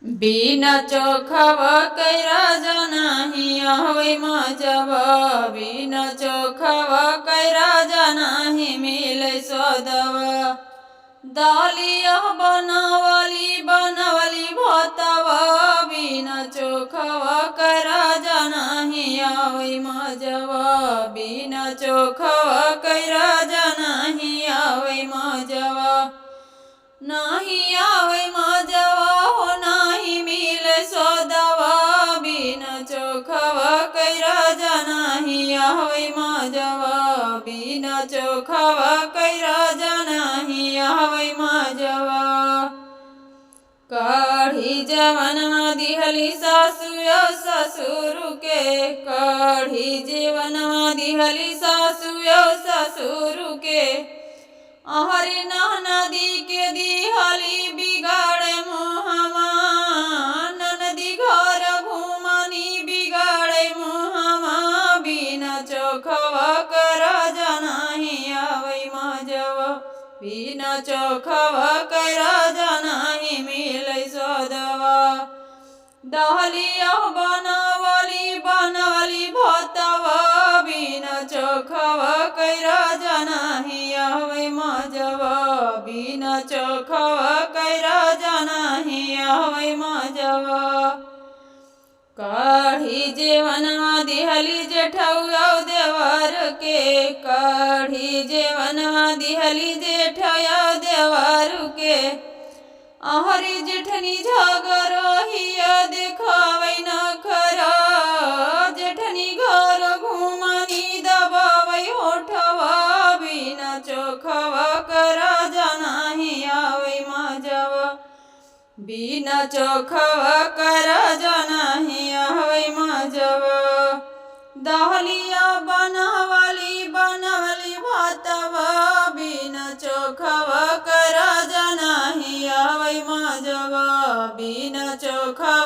बिना चोखवा कैरा जानाही आवे मजवा। बिना चोखवा कैरा जानाही मिले सदवा। दालिया बनावली बनवली भतवा। बिना चोखवा कैरा जानाही आवे मजवा। बिना चोखवा कैरा जानाही आवे मजवा। नाही आवे मजवा हो नाही मिले सदवा। बिना चोखवा कैरा जानाही आवे मजवा। बिना चोखवा कैरा जानाही आवे मजवा। कढ़ी जवनवा दिहली सासु यो ससुर के। कढ़ी जवनवा दिहली सासु यो ससुर के। अहरी नदी के दिहली बिगाड़े मुहमा। ननदी घर घुमनी बिगाड़े मुहमा। बिना चोखवा कैरा जानाही आवे मजवा। बिना चोखवा कैरा जानाही मिले सदवा। दहलिया बनवली बनवली भतवा। बिना चोखवा कैरा जानाही आवे मजवा। बिना चोखवा कैरा जानाही आवे मजवा। कढ़ी जेवनवा दिहली जेठौआ देवर के। कढ़ी जेवनवा दिहली जेठौआ देवर के। अहरी जेठनी झगरहिया देखावे नखरा। जेठनी घर घुमनी दबावे होठवा। बिना चोखवा कैरा जानाही आवे मजवा। बिना चोखवा कैरा जानाही आवे मजवा। दहलिया बनवली बनवली भतवा। बिना चोखवा कैरा जानाही आवे मजवा। बिना चोखवा